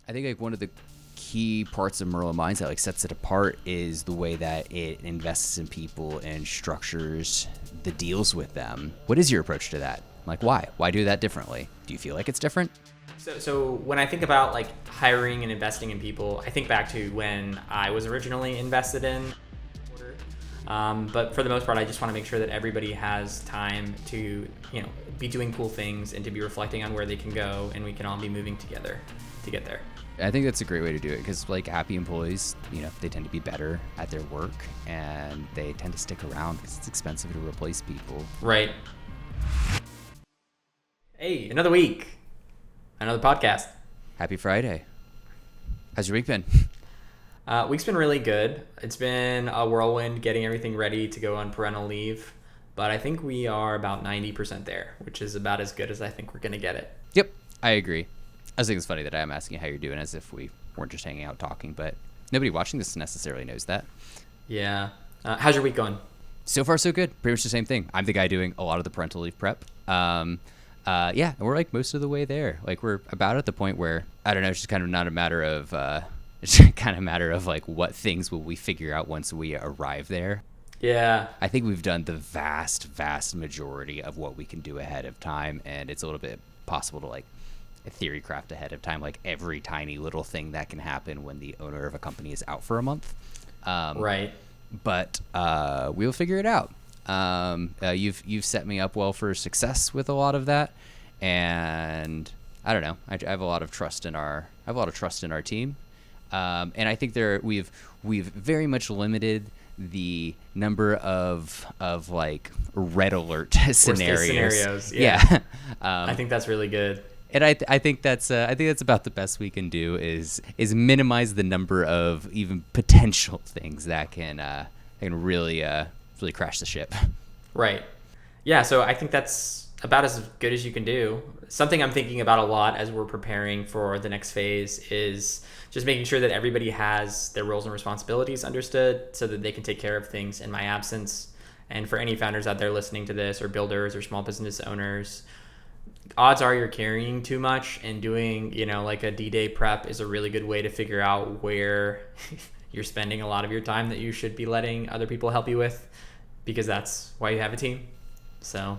I think like one of the key parts of Merlin Minds that like sets it apart is the way that it invests in people and structures the deals with them. What is your approach to that? Like why? Why do that differently? Do you feel like it's different? So when I think about like hiring and investing in people, I think back to when I was originally invested in. But for the most part, I just want to make sure that everybody has time to, be doing cool things and to be reflecting on where they can go, and we can all be moving together to get there. I think that's a great way to do it because like happy employees, they tend to be better at their work and they tend to stick around because it's expensive to replace people. Right. Hey, another week, another podcast. Happy Friday. How's your week been? Week's been really good. It's been a whirlwind getting everything ready to go on parental leave, but I think we are about 90% there, which is about as good as I think we're going to get it. Yep, I agree. I just think it's funny that I'm asking how you're doing as if we weren't just hanging out talking, but nobody watching this necessarily knows that. Yeah. How's your week going? So far, so good. Pretty much the same thing. I'm the guy doing a lot of the parental leave prep. Yeah, we're like most of the way there. Like we're about at the point where, I don't know, it's just kind of not a matter of, it's kind of a matter of like what things will we figure out once we arrive there. Yeah. I think we've done the vast majority of what we can do ahead of time, and it's a little bit possible to like theory craft ahead of time, like every tiny little thing that can happen when the owner of a company is out for a month. Right. But we'll figure it out. You've set me up well for success with a lot of that, and I don't know. I have a lot of trust in our team, and I think we've very much limited the number of like red alert scenarios. Yeah. I think that's really good. And I think that's about the best we can do is minimize the number of even potential things that can really crash the ship. Right. Yeah. So I think that's about as good as you can do. Something I'm thinking about a lot as we're preparing for the next phase is just making sure that everybody has their roles and responsibilities understood so that they can take care of things in my absence. And for any founders out there listening to this, or builders or small business owners, odds are you're carrying too much, and doing, like a D-Day prep is a really good way to figure out where you're spending a lot of your time that you should be letting other people help you with, because that's why you have a team. So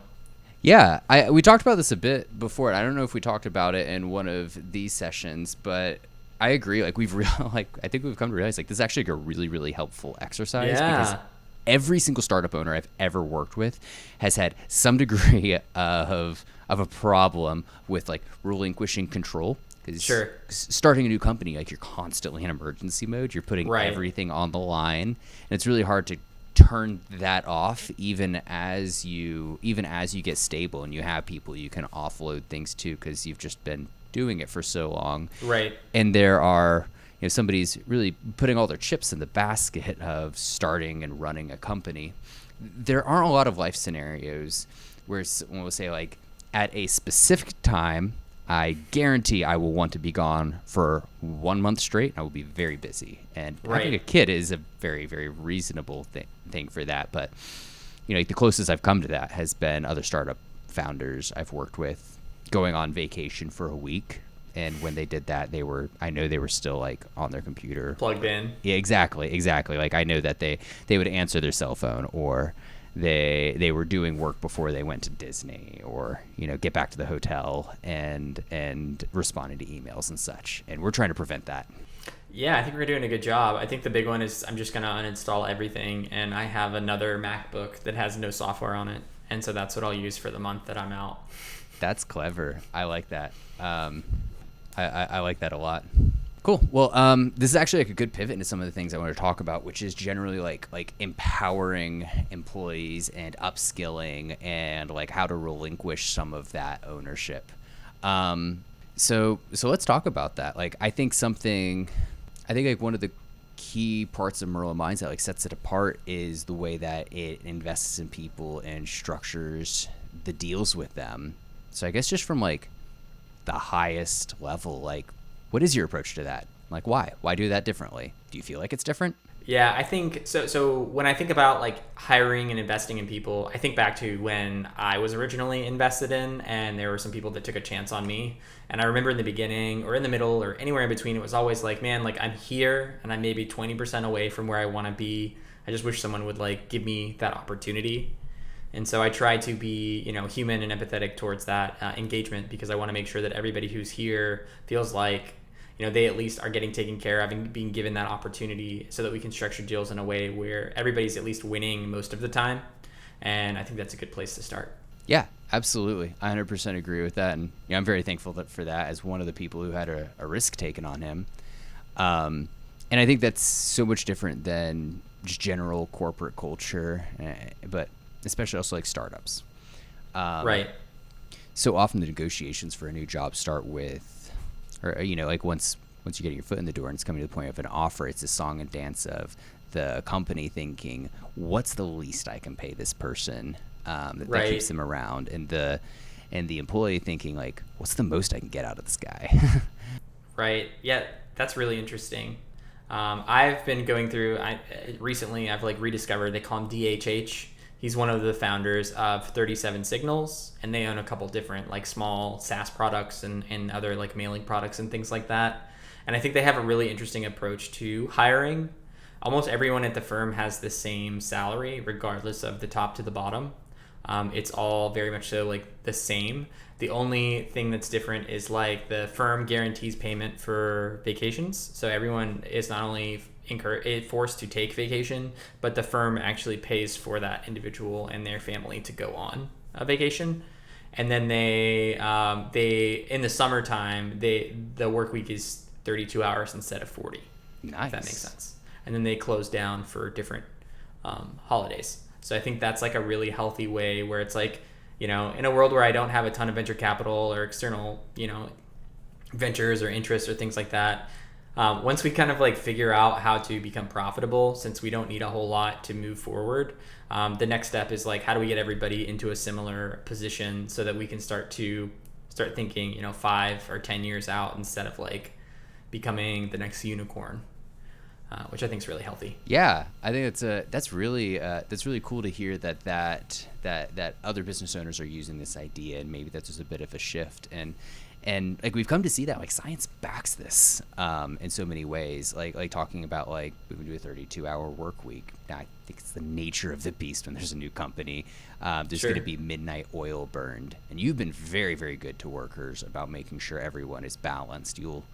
yeah, we talked about this a bit before, and I don't know if we talked about it in one of these sessions, but I agree. Like I think we've come to realize like this is actually like a really, really helpful exercise. Yeah. Because every single startup owner I've ever worked with has had some degree of a problem with like relinquishing control. Sure. Starting a new company, like you're constantly in emergency mode. You're putting everything on the line, and it's really hard to turn that off even as you get stable and you have people you can offload things to because you've just been doing it for so long. Right. And there are, somebody's really putting all their chips in the basket of starting and running a company. There aren't a lot of life scenarios where we'll say like at a specific time, I guarantee I will want to be gone for 1 month straight. I will be very busy. And having a kid is a very, very reasonable thing for that. But, like the closest I've come to that has been other startup founders I've worked with going on vacation for a week. And when they did that, I know they were still like on their computer. Plugged in. Yeah, exactly. Like I know that they would answer their cell phone, or they were doing work before they went to Disney, or get back to the hotel and responding to emails and such. And we're trying to prevent that. Yeah, I think we're doing a good job. I think the big one is I'm just going to uninstall everything, and I have another MacBook that has no software on it, and so that's what I'll use for the month that I'm out. That's clever. I like that. I like that a lot. Cool. Well, this is actually like a good pivot into some of the things I want to talk about, which is generally like empowering employees and upskilling and like how to relinquish some of that ownership. So let's talk about that. Like, I think like one of the key parts of Merlin Minds that like sets it apart is the way that it invests in people and structures the deals with them. So I guess just from like the highest level, like what is your approach to that? Like why do that differently? Do you feel like it's different? Yeah, I think so. So when I think about like hiring and investing in people, I think back to when I was originally invested in, and there were some people that took a chance on me. And I remember in the beginning or in the middle or anywhere in between, it was always like, man, like I'm here and I'm maybe 20% away from where I want to be. I just wish someone would like give me that opportunity. And so I try to be, human and empathetic towards that engagement, because I want to make sure that everybody who's here feels like, they at least are getting taken care of and being given that opportunity, so that we can structure deals in a way where everybody's at least winning most of the time. And I think that's a good place to start. Yeah, absolutely. I 100% agree with that. And I'm very thankful for that as one of the people who had a risk taken on him. And I think that's so much different than just general corporate culture, but especially also like startups. Right. So often the negotiations for a new job start with, or like once you're getting your foot in the door and it's coming to the point of an offer, it's a song and dance of the company thinking, what's the least I can pay this person that keeps them around, and the employee thinking like, what's the most I can get out of this guy? Right. Yeah, that's really interesting. I've been going through, recently I've like rediscovered, they call him DHH. He's one of the founders of 37 Signals, and they own a couple different like small SaaS products and other like mailing products and things like that. And I think they have a really interesting approach to hiring. Almost everyone at the firm has the same salary, regardless of the top to the bottom. It's all very much so like the same. The only thing that's different is like the firm guarantees payment for vacations. So everyone is not only forced to take vacation, but the firm actually pays for that individual and their family to go on a vacation. And then they in the summertime, the work week is 32 hours instead of 40. Nice. If that makes sense. And then they close down for different holidays. So I think that's like a really healthy way where it's like, in a world where I don't have a ton of venture capital or external, ventures or interests or things like that, once we kind of like figure out how to become profitable, since we don't need a whole lot to move forward, the next step is like, how do we get everybody into a similar position so that we can start thinking, 5 or 10 years out instead of like becoming the next unicorn. Which I think is really healthy. Yeah, I think that's really cool to hear that other business owners are using this idea, and maybe that's just a bit of a shift. And like we've come to see that like science backs this in so many ways. Like talking about like we can do a 32-hour work week. Now, I think it's the nature of the beast when there's a new company. There's going to be midnight oil burned, and you've been very, very good to workers about making sure everyone is balanced. You'll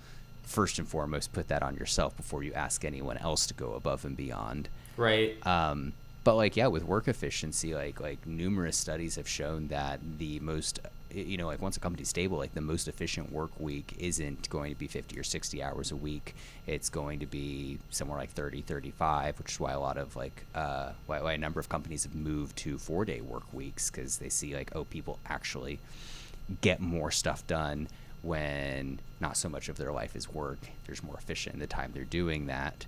first and foremost put that on yourself before you ask anyone else to go above and beyond. Right. But like, yeah, with work efficiency, like numerous studies have shown that the most, like once a company's stable, like the most efficient work week isn't going to be 50 or 60 hours a week. It's going to be somewhere like 30, 35, which is why a lot of like, why a number of companies have moved to 4-day work weeks, because they see like, oh, people actually get more stuff done when not so much of their life is work. They're more efficient in the time they're doing that.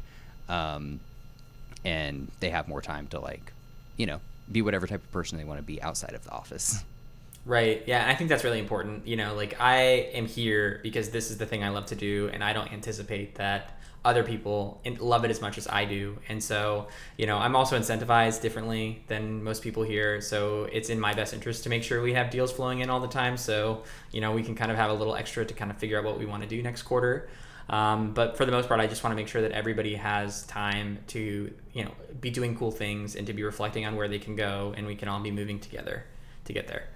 And they have more time to like, be whatever type of person they want to be outside of the office. Right. Yeah. I think that's really important. Like I am here because this is the thing I love to do, and I don't anticipate that other people love it as much as I do. And so, I'm also incentivized differently than most people here. So it's in my best interest to make sure we have deals flowing in all the time. So, we can kind of have a little extra to kind of figure out what we want to do next quarter. But for the most part, I just want to make sure that everybody has time to, be doing cool things and to be reflecting on where they can go, and we can all be moving together to get there.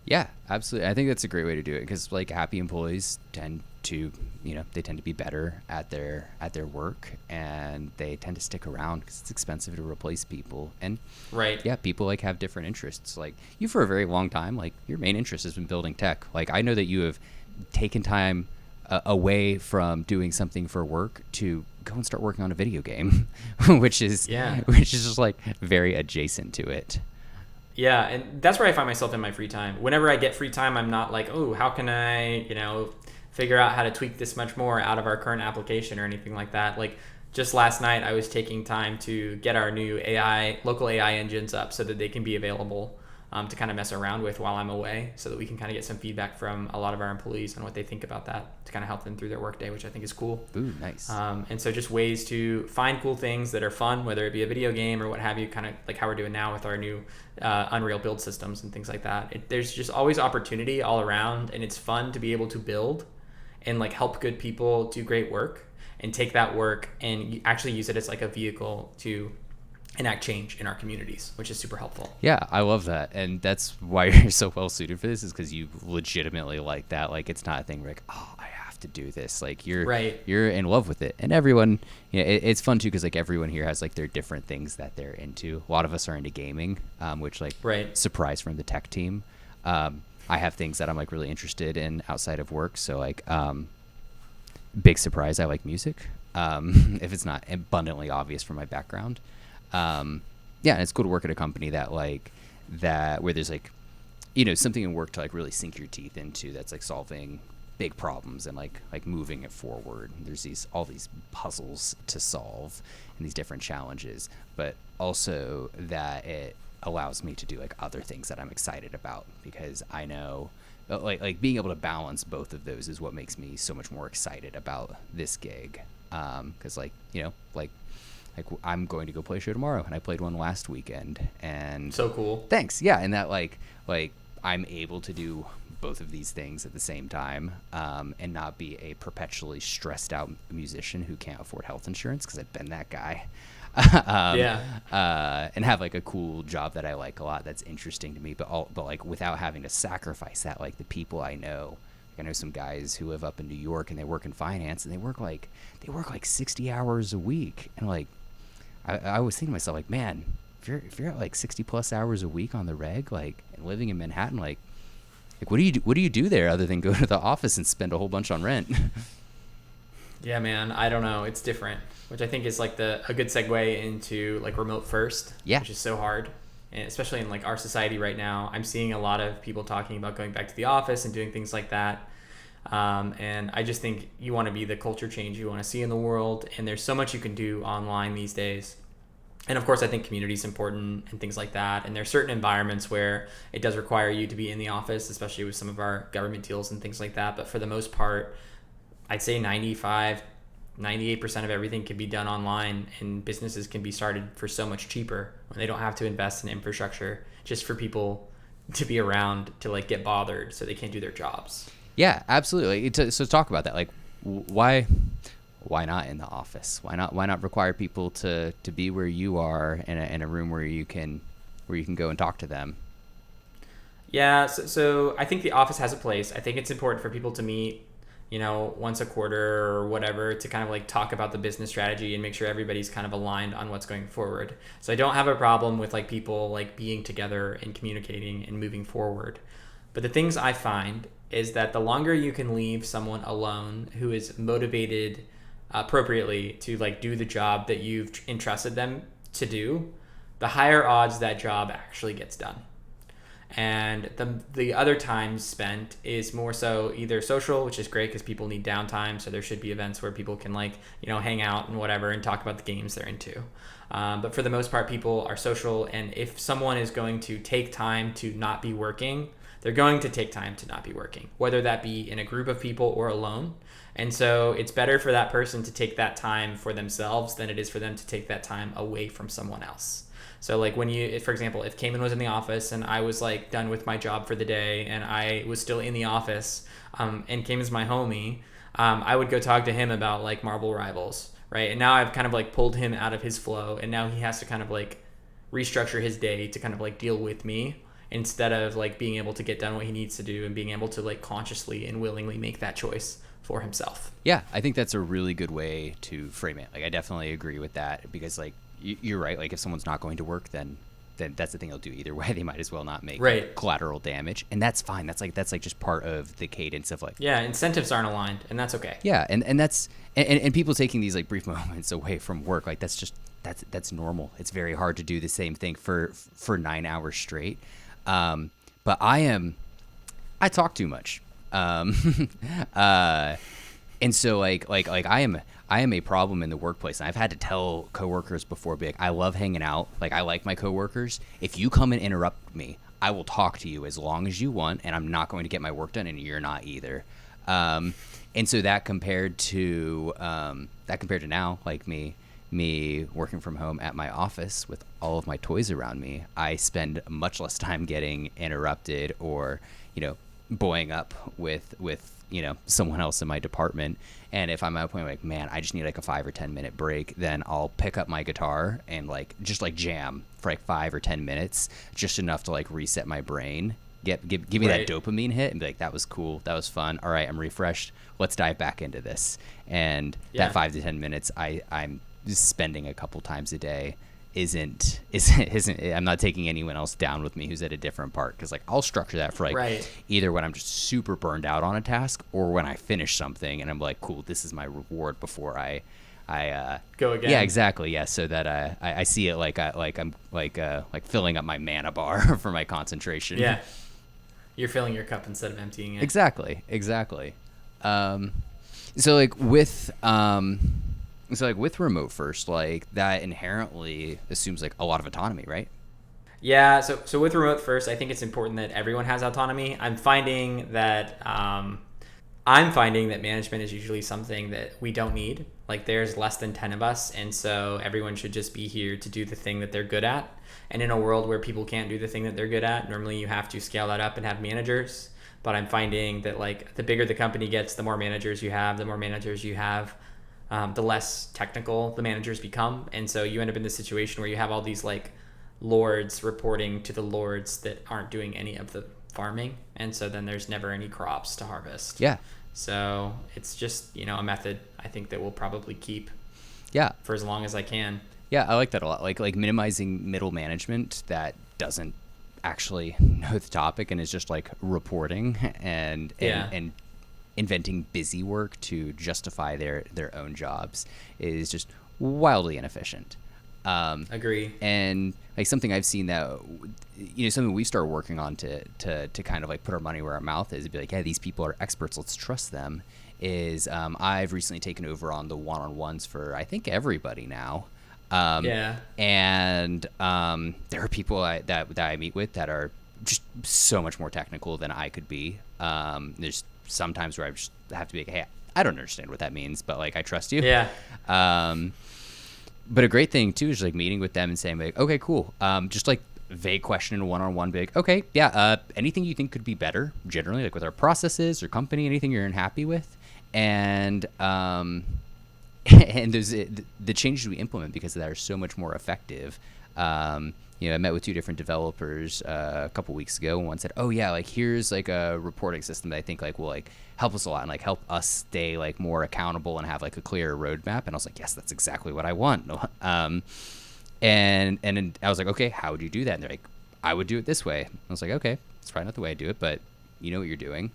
Yeah, absolutely. I think that's a great way to do it, because like happy employees tend to, they tend to be better at their work, and they tend to stick around because it's expensive to replace people. And right. Yeah, people like have different interests. Like you, for a very long time, like your main interest has been building tech. Like I know that you have taken time away from doing something for work to go and start working on a video game, which is just like very adjacent to it. Yeah, and that's where I find myself in my free time. Whenever I get free time, I'm not like, oh, how can I, figure out how to tweak this much more out of our current application or anything like that. Like just last night, I was taking time to get our new local AI engines up so that they can be available to kind of mess around with while I'm away, so that we can kind of get some feedback from a lot of our employees on what they think about that, to kind of help them through their workday, which I think is cool. Ooh, nice. And so just ways to find cool things that are fun, whether it be a video game or what have you, kind of like how we're doing now with our new Unreal build systems and things like that. There's just always opportunity all around, and it's fun to be able to build and like help good people do great work, and take that work and actually use it as like a vehicle to enact change in our communities, which is super helpful. Yeah, I love that. And that's why you're so well suited for this, is because you legitimately like that. Like, it's not a thing where like, oh, I have to do this. Like, you're in love with it. And everyone, it's fun too, because like everyone here has like their different things that they're into. A lot of us are into gaming, which like surprise from the tech team. I have things that I'm like really interested in outside of work. So like, big surprise, I like music. If it's not abundantly obvious from my background. And it's cool to work at a company that like that, where there's like, something in work to like really sink your teeth into, that's like solving big problems and like moving it forward. There's all these puzzles to solve and these different challenges, but also that it allows me to do like other things that I'm excited about, because I know like being able to balance both of those is what makes me so much more excited about this gig. Cause like I'm going to go play a show tomorrow, and I played one last weekend, and so cool. Thanks. Yeah. And that like I'm able to do both of these things at the same time, and not be a perpetually stressed out musician who can't afford health insurance, because I've been that guy. And have like a cool job that I like a lot, that's interesting to me, but like without having to sacrifice that. Like the people I know some guys who live up in New York, and they work in finance, and they work like 60 hours a week, and like I was thinking to myself, like, man, if you're at like 60 plus hours a week on the reg, like, and living in Manhattan, like what do you do there other than go to the office and spend a whole bunch on rent? Yeah, man, I don't know. It's different, which I think is like a good segue into like remote first, which is so hard. And especially in like our society right now, I'm seeing a lot of people talking about going back to the office and doing things like that. And I just think you want to be the culture change you want to see in the world. And there's so much you can do online these days. And of course, I think community is important and things like that. And there's certain environments where it does require you to be in the office, especially with some of our government deals and things like that. But for the most part, I'd say 98% of everything can be done online, and businesses can be started for so much cheaper when they don't have to invest in infrastructure just for people to be around to like get bothered so they can't do their jobs. Yeah, absolutely. So talk about that. Like, why not in the office? Why not require people to be where you are in a room where you can go and talk to them? Yeah. So I think the office has a place. I think it's important for people to meet, once a quarter or whatever, to kind of like talk about the business strategy and make sure everybody's kind of aligned on what's going forward. So I don't have a problem with like people like being together and communicating and moving forward. But the things I find is that the longer you can leave someone alone who is motivated appropriately to like do the job that you've entrusted them to do, the higher odds that job actually gets done. And the other time spent is more so either social, which is great because people need downtime, so there should be events where people can like hang out and whatever and talk about the games they're into. But for the most part, people are social, and if someone is going to take time to not be working, they're going to take time to not be working, whether that be in a group of people or alone. And so it's better for that person to take that time for themselves than it is for them to take that time away from someone else. So like for example, if Cayman was in the office and I was like done with my job for the day and I was still in the office, and Cayman's my homie, I would go talk to him about like Marble Rivals, right? And now I've kind of like pulled him out of his flow, and now he has to kind of like restructure his day to kind of like deal with me, instead of like being able to get done what he needs to do and being able to like consciously and willingly make that choice for himself. Yeah, I think that's a really good way to frame it. Like, I definitely agree with that, because like you're right. Like, if someone's not going to work, then that's the thing they'll do either way. They might as well not make collateral damage, and that's fine. That's like just part of the cadence of like, incentives aren't aligned, and that's okay. Yeah, and that's and people taking these like brief moments away from work, like that's normal. It's very hard to do the same thing for 9 hours straight. But I talk too much. And so like I am a problem in the workplace. And I've had to tell coworkers before, be like, I love hanging out. Like, I like my coworkers. If you come and interrupt me, I will talk to you as long as you want, and I'm not going to get my work done, and you're not either. And so that compared to now, like me working from home at my office with all of my toys around me, I spend much less time getting interrupted or, buoying up with someone else in my department. And if I'm at a point like, man, I just need like a 5 or 10 minute break, then I'll pick up my guitar and like just like jam for like 5 or 10 minutes, just enough to like reset my brain, give me that dopamine hit and be like, that was cool, that was fun, all right, I'm refreshed, let's dive back into this. And that 5 to 10 minutes I'm spending a couple times a day isn't I'm not taking anyone else down with me who's at a different part, because like I'll structure that for like either when I'm just super burned out on a task or when I finish something and I'm like, cool, this is my reward before I go again. Yeah, exactly. Yeah, so that I see it like I'm filling up my mana bar for my concentration. Yeah, you're filling your cup instead of emptying it. Exactly. So like with remote first, like that inherently assumes like a lot of autonomy, right? Yeah. So with remote first, I think it's important that everyone has autonomy. I'm finding that management is usually something that we don't need. Like there's less than 10 of us, and so everyone should just be here to do the thing that they're good at. And in a world where people can't do the thing that they're good at, normally you have to scale that up and have managers. But I'm finding that like the bigger the company gets, the more managers you have, the less technical the managers become. And so you end up in this situation where you have all these like lords reporting to the lords that aren't doing any of the farming. And so then there's never any crops to harvest. Yeah. So it's just, a method I think that will probably keep for as long as I can. Yeah, I like that a lot. Like minimizing middle management that doesn't actually know the topic and is just like reporting and inventing busy work to justify their own jobs is just wildly inefficient. Agree. And like something I've seen that, something we start working on to kind of like put our money where our mouth is, be like, yeah, these people are experts, let's trust them, is I've recently taken over on the one-on-ones for I think everybody now. And there are people that I meet with that are just so much more technical than I could be. There's sometimes where I just have to be like, hey, I don't understand what that means, but like I trust you. Yeah. But a great thing too is like meeting with them and saying like, okay, cool. Just like vague question in a one-on-one, be like, okay, yeah, anything you think could be better generally, like with our processes or company, anything you're unhappy with, and and there's the changes we implement because of that are so much more effective. I met with 2 different developers a couple weeks ago, and one said, "Oh yeah, like here's like a reporting system that I think like will like help us a lot and like help us stay like more accountable and have like a clearer roadmap." And I was like, "Yes, that's exactly what I want." And then I was like, "Okay, how would you do that?" And they're like, "I would do it this way." I was like, "Okay, it's probably not the way I do it, but you know what you're doing."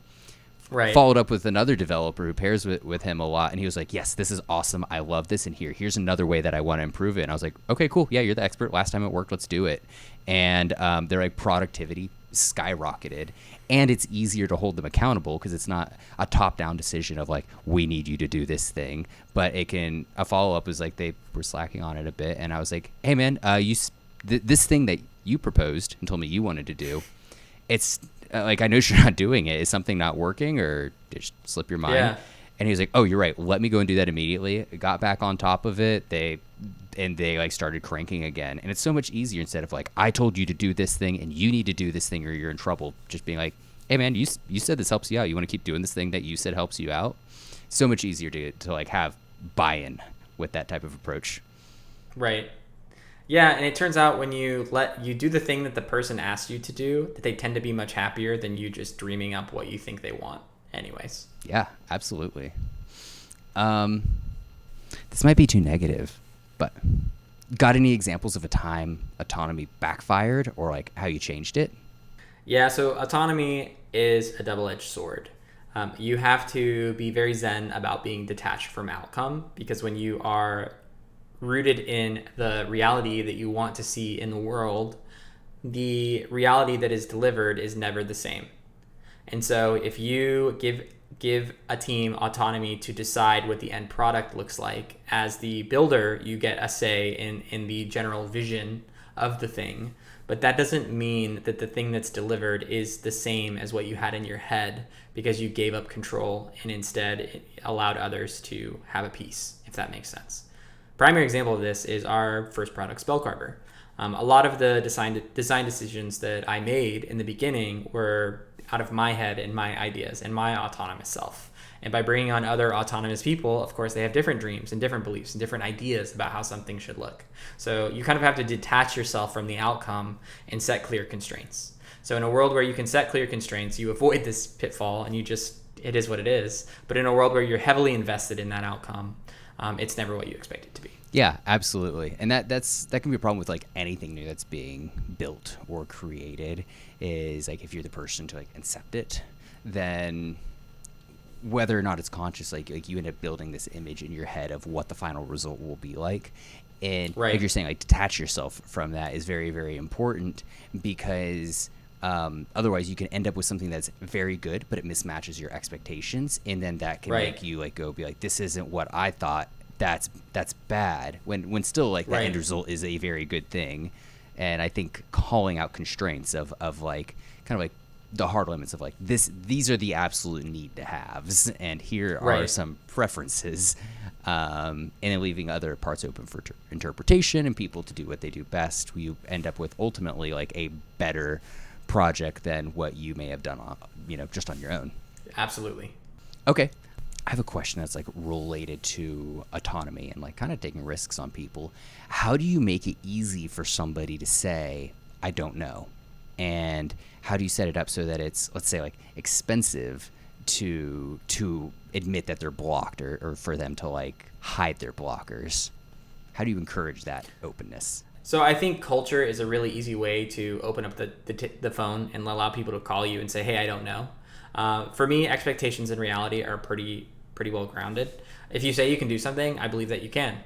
Right. Followed up with another developer who pairs with him a lot, and he was like, "Yes, this is awesome. I love this. And here's another way that I want to improve it." And I was like, "Okay, cool. Yeah, you're the expert. Last time it worked. Let's do it." And their like productivity skyrocketed, and it's easier to hold them accountable because it's not a top-down decision of like, we need you to do this thing, but it can. A follow-up was like they were slacking on it a bit, and I was like, "Hey man, this thing that you proposed and told me you wanted to do, it's." Like, I know you're not doing it. Is something not working, or did it slip your mind? Yeah. And he was like, "Oh, you're right. Let me go and do that immediately." Got back on top of it. They like started cranking again. And it's so much easier instead of like, I told you to do this thing and you need to do this thing or you're in trouble. Just being like, hey man, you said this helps you out. You want to keep doing this thing that you said helps you out. So much easier to like have buy-in with that type of approach. Right. Yeah, and it turns out when you do the thing that the person asked you to do, that they tend to be much happier than you just dreaming up what you think they want anyways. Yeah, absolutely. This might be too negative, but got any examples of a time autonomy backfired or like how you changed it? Yeah, so autonomy is a double-edged sword. You have to be very zen about being detached from outcome, because when you are rooted in the reality that you want to see in the world, the reality that is delivered is never the same. And so if you give a team autonomy to decide what the end product looks like, as the builder, you get a say in the general vision of the thing. But that doesn't mean that the thing that's delivered is the same as what you had in your head, because you gave up control and instead allowed others to have a piece, if that makes sense. Primary example of this is our first product, Spellcarver. A lot of the design decisions that I made in the beginning were out of my head and my ideas and my autonomous self. And by bringing on other autonomous people, of course, they have different dreams and different beliefs and different ideas about how something should look. So you kind of have to detach yourself from the outcome and set clear constraints. So in a world where you can set clear constraints, you avoid this pitfall and it is what it is. But in a world where you're heavily invested in that outcome, it's never what you expect it to be. Yeah, absolutely. And that can be a problem with like anything new that's being built or created, is like if you're the person to like accept it, then whether or not it's conscious, like you end up building this image in your head of what the final result will be like. And right. Like you're saying, like detach yourself from that is very, very important, because otherwise you can end up with something that's very good, but it mismatches your expectations. And then that can right. make you like go be like, this isn't what I thought. That's bad, when still like the right. end result is a very good thing. And I think calling out constraints of like kind of like the hard limits of like these are the absolute need to haves, and here are right. some preferences, and then leaving other parts open for interpretation and people to do what they do best, you end up with ultimately like a better project than what you may have done just on your own. Absolutely. Okay. I have a question that's like related to autonomy and like kind of taking risks on people. How do you make it easy for somebody to say, I don't know? And how do you set it up so that it's, let's say, like expensive to admit that they're blocked, or for them to like hide their blockers? How do you encourage that openness? So I think culture is a really easy way to open up the phone and allow people to call you and say, hey, I don't know. For me, expectations and reality are pretty well grounded. If you say you can do something, I believe that you can.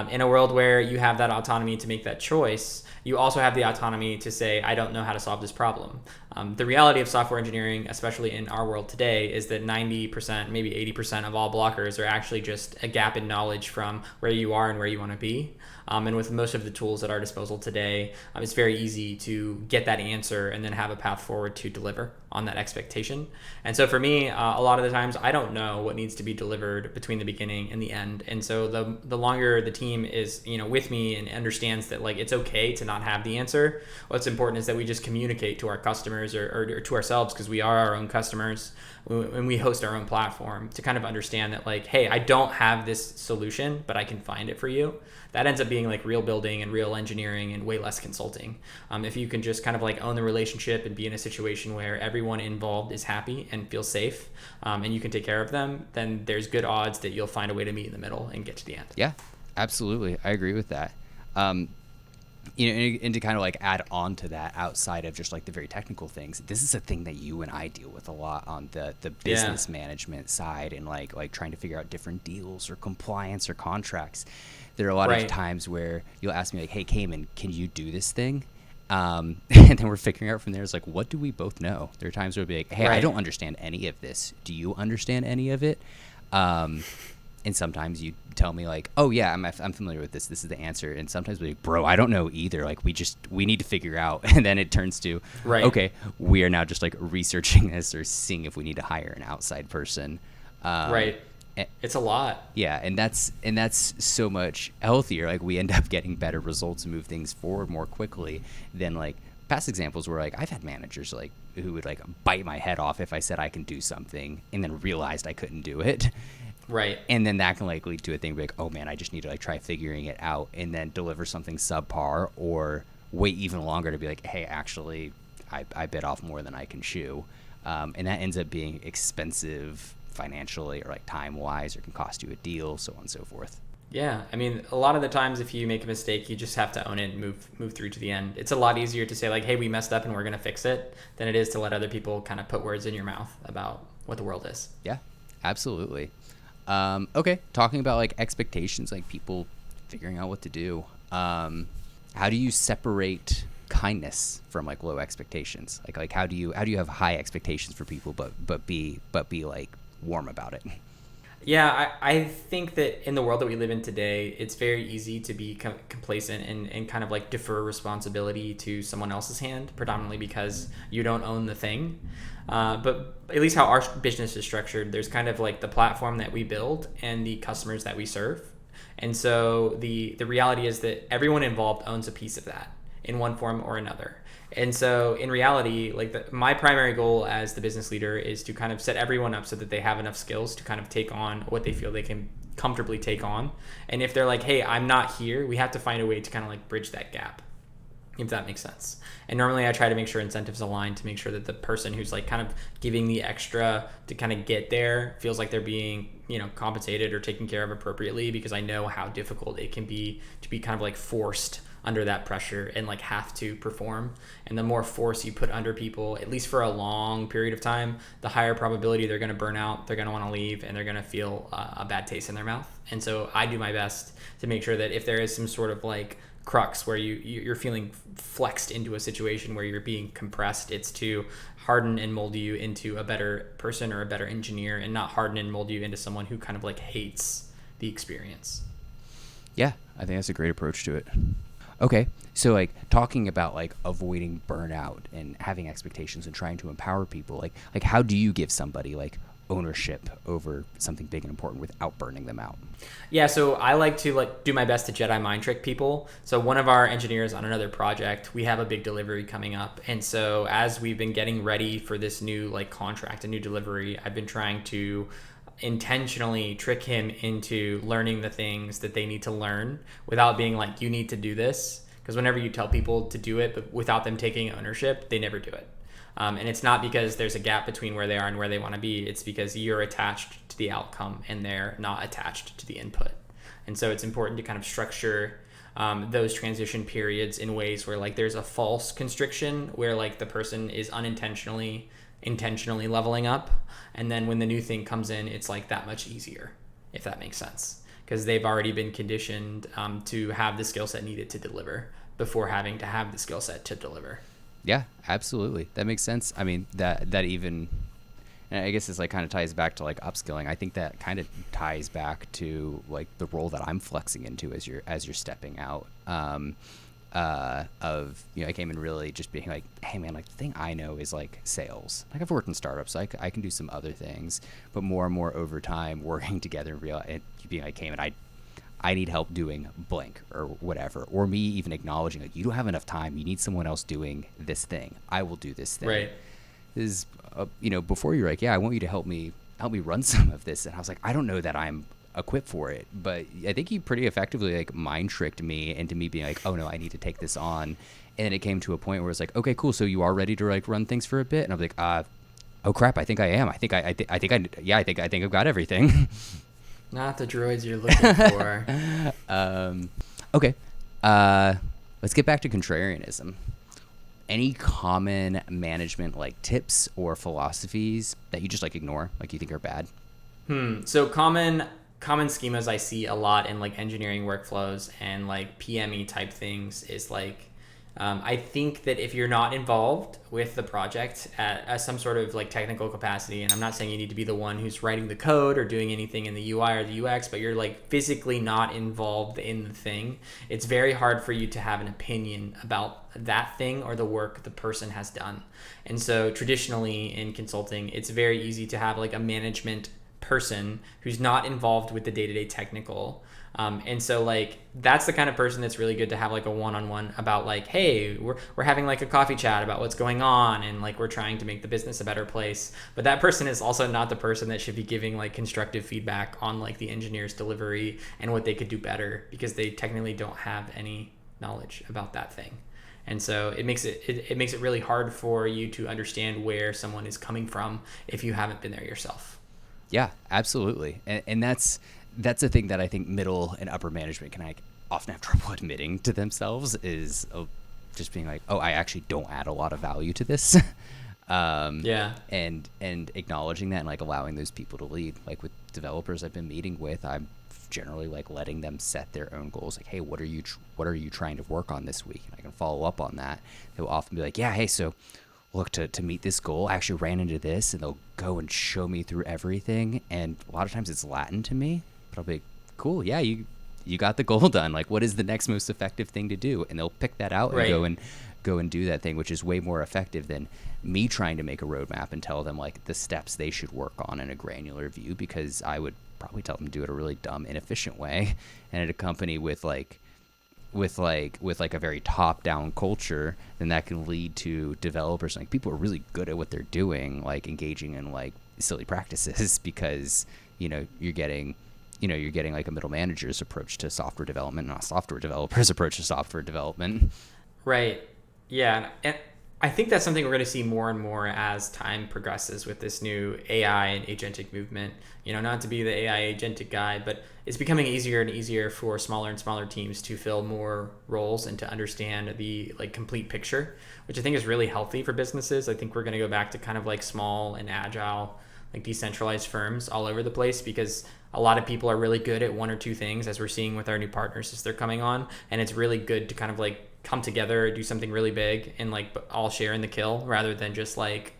In a world where you have that autonomy to make that choice, you also have the autonomy to say, I don't know how to solve this problem. The reality of software engineering, especially in our world today, is that 90%, maybe 80% of all blockers are actually just a gap in knowledge from where you are and where you want to be. And with most of the tools at our disposal today, it's very easy to get that answer and then have a path forward to deliver on that expectation. And so for me, a lot of the times I don't know what needs to be delivered between the beginning and the end. And so the longer the team is, with me and understands that like it's okay to not have the answer, what's important is that we just communicate to our customers or to ourselves, because we are our own customers and we host our own platform, to kind of understand that like, hey, I don't have this solution, but I can find it for you. That ends up being like real building and real engineering and way less consulting. If you can just kind of like own the relationship and be in a situation where everyone involved is happy and feels safe, and you can take care of them, then there's good odds that you'll find a way to meet in the middle and get to the end. Yeah, absolutely. I agree with that. And to kind of like add on to that, outside of just like the very technical things, this is a thing that you and I deal with a lot on the business management side, and like trying to figure out different deals or compliance or contracts. There are a lot right. of times where you'll ask me like, hey, Cayman, can you do this thing? And then we're figuring out from there, it's like, what do we both know? There are times where we'll be like, hey, right. I don't understand any of this. Do you understand any of it? And sometimes you tell me like, oh yeah, I'm familiar with this. This is the answer. And sometimes we're like, bro, I don't know either. Like we need to figure out. And then it turns to, right. okay, we are now just like researching this or seeing if we need to hire an outside person. Right. It's a lot. Yeah, and that's so much healthier. Like we end up getting better results and move things forward more quickly than like past examples where like I've had managers like who would like bite my head off if I said I can do something and then realized I couldn't do it. Right. And then that can like lead to a thing like, oh man, I just need to like try figuring it out, and then deliver something subpar, or wait even longer to be like, hey, actually I bit off more than I can chew. And that ends up being expensive financially or like time wise, or can cost you a deal, so on and so forth. Yeah, I mean, a lot of the times if you make a mistake, you just have to own it and move through to the end. It's a lot easier to say like, hey, we messed up and we're going to fix it, than it is to let other people kind of put words in your mouth about what the world is. Yeah, absolutely. Okay, talking about like expectations, like people figuring out what to do. How do you separate kindness from like low expectations? Like how do you have high expectations for people but be like warm about it? Yeah, I think that in the world that we live in today, it's very easy to be complacent and kind of like defer responsibility to someone else's hand, predominantly because you don't own the thing. But at least how our business is structured, there's kind of like the platform that we build and the customers that we serve. And so the reality is that everyone involved owns a piece of that in one form or another. And so in reality, like my primary goal as the business leader is to kind of set everyone up so that they have enough skills to kind of take on what they feel they can comfortably take on. And if they're like, hey, I'm not here, we have to find a way to kind of like bridge that gap, if that makes sense. And normally I try to make sure incentives align to make sure that the person who's like kind of giving the extra to kind of get there feels like they're being, compensated or taken care of appropriately, because I know how difficult it can be to be kind of like forced under that pressure and like have to perform. And the more force you put under people, at least for a long period of time, the higher probability they're going to burn out, they're going to want to leave, and they're going to feel a bad taste in their mouth. And so I do my best to make sure that if there is some sort of like crux where you're feeling flexed into a situation where you're being compressed, it's to harden and mold you into a better person or a better engineer, and not harden and mold you into someone who kind of like hates the experience. Yeah, I think that's a great approach to it. Okay, so like talking about like avoiding burnout and having expectations and trying to empower people, like how do you give somebody like ownership over something big and important without burning them out? Yeah, so I like to like do my best to Jedi mind trick people. So one of our engineers on another project, we have a big delivery coming up. And so as we've been getting ready for this new like contract, a new delivery, I've been trying to intentionally trick him into learning the things that they need to learn without being like, you need to do this. Because whenever you tell people to do it, but without them taking ownership, they never do it. And it's not because there's a gap between where they are and where they want to be. It's because you're attached to the outcome and they're not attached to the input. And so it's important to kind of structure those transition periods in ways where like there's a false constriction where like the person is intentionally leveling up, and then when the new thing comes in, it's like that much easier, if that makes sense, because they've already been conditioned to have the skill set needed to deliver before having to have the skill set to deliver. Yeah, absolutely. That makes sense. I mean, that even, and I guess this like kind of ties back to like upskilling. I think that kind of ties back to like the role that I'm flexing into as you're stepping out. I came in really just being like, hey man, like the thing I know is like sales. Like I've worked in startups, so I can do some other things, but more and more over time working together and being like, hey man, I need help doing blank or whatever, or me even acknowledging like, you don't have enough time, you need someone else doing this thing, I will do this thing. Right. Is before you're like, yeah, I want you to help me run some of this, and I was like, I don't know that I'm equipped for it, but I think he pretty effectively like mind tricked me into me being like, oh no, I need to take this on. And it came to a point where it's like, okay, cool, so you are ready to like run things for a bit? And I'm like, oh crap, I think I am. I think I've got everything. Not the droids you're looking for. Okay. Let's get back to contrarianism. Any common management like tips or philosophies that you just like ignore, like you think are bad? So common schemas I see a lot in like engineering workflows and like PME type things is like, I think that if you're not involved with the project at some sort of like technical capacity, and I'm not saying you need to be the one who's writing the code or doing anything in the UI or the UX, but you're like physically not involved in the thing, it's very hard for you to have an opinion about that thing or the work the person has done. And so traditionally in consulting, it's very easy to have like a management person who's not involved with the day-to-day technical. And so like that's the kind of person that's really good to have like a one-on-one about like, hey, we're having like a coffee chat about what's going on, and like we're trying to make the business a better place. But that person is also not the person that should be giving like constructive feedback on like the engineer's delivery and what they could do better, because they technically don't have any knowledge about that thing. And so it makes it really hard for you to understand where someone is coming from if you haven't been there yourself. Yeah, absolutely. And that's the thing that I think middle and upper management can often have trouble admitting to themselves, is just being like, oh, I actually don't add a lot of value to this. Yeah. And acknowledging that and like allowing those people to lead. Like with developers I've been meeting with, I'm generally like letting them set their own goals. Like, hey, what are you trying to work on this week? And I can follow up on that. They'll often be like, yeah, hey, so look, to meet this goal, I actually ran into this, and they'll go and show me through everything. And a lot of times it's Latin to me, but I'll be like, cool, yeah, you got the goal done. Like, what is the next most effective thing to do? And they'll pick that out Right. and go and do that thing, which is way more effective than me trying to make a roadmap and tell them like the steps they should work on in a granular view, because I would probably tell them to do it a really dumb, inefficient way. And at a company with a very top-down culture, then that can lead to developers, like people are really good at what they're doing, like engaging in like silly practices because you're getting like a middle manager's approach to software development, not a software developer's approach to software development. Right. Yeah. And I think that's something we're going to see more and more as time progresses with this new AI and agentic movement. Not to be the AI agentic guy, but it's becoming easier and easier for smaller and smaller teams to fill more roles and to understand the like complete picture, which I think is really healthy for businesses. I think we're going to go back to kind of like small and agile, like decentralized firms all over the place, because a lot of people are really good at one or two things, as we're seeing with our new partners as they're coming on. And it's really good to kind of like come together, do something really big, and like all share in the kill, rather than just like,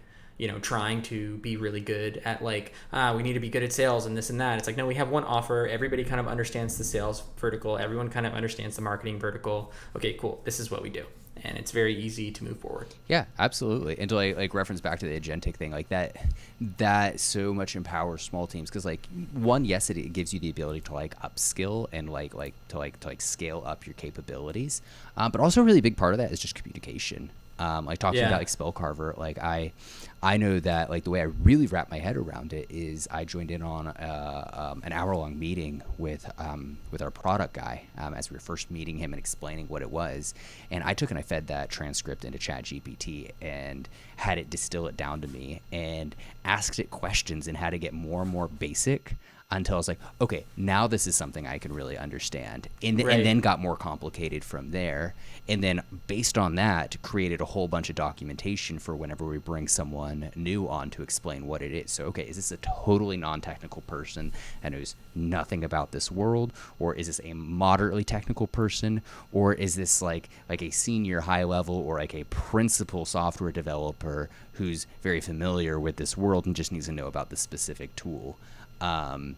trying to be really good at like, we need to be good at sales and this and that. It's like, no, we have one offer. Everybody kind of understands the sales vertical. Everyone kind of understands the marketing vertical. Okay, cool. This is what we do. And it's very easy to move forward. Yeah, absolutely. And to like reference back to the agentic thing, like that so much empowers small teams, because like one, yes, it gives you the ability to like upskill and to scale up your capabilities, but also a really big part of that is just communication. Like talking about like Spellcarver, like I know that like the way I really wrap my head around it is I joined in on an hour-long meeting with our product guy as we were first meeting him and explaining what it was, and I took and I fed that transcript into ChatGPT and had it distill it down to me and asked it questions and had to get more and more basic until I was like, okay, now this is something I can really understand. And then got more complicated from there. And then based on that, created a whole bunch of documentation for whenever we bring someone new on to explain what it is. So, okay, is this a totally non-technical person that knows nothing about this world? Or is this a moderately technical person? Or is this like a senior high level or like a principal software developer who's very familiar with this world and just needs to know about this specific tool? And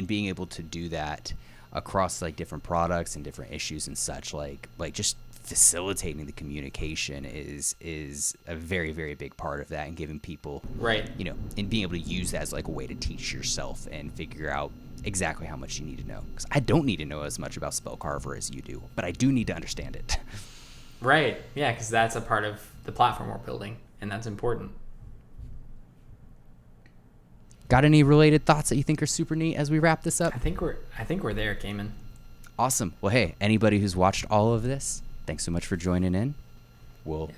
being able to do that across like different products and different issues and such, like just facilitating the communication is a very, very big part of that, and giving people and being able to use that as like a way to teach yourself and figure out exactly how much you need to know. Because I don't need to know as much about Spellcarver as you do, but I do need to understand it. Right. Yeah, because that's a part of the platform we're building, and that's important. Got any related thoughts that you think are super neat as we wrap this up? I think we're there, Cayman. Awesome. Well, hey, anybody who's watched all of this, thanks so much for joining in.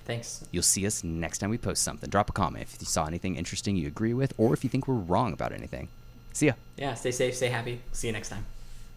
Thanks. You'll see us next time we post something. Drop a comment if you saw anything interesting you agree with, or if you think we're wrong about anything. See ya. Yeah, stay safe, stay happy. See you next time.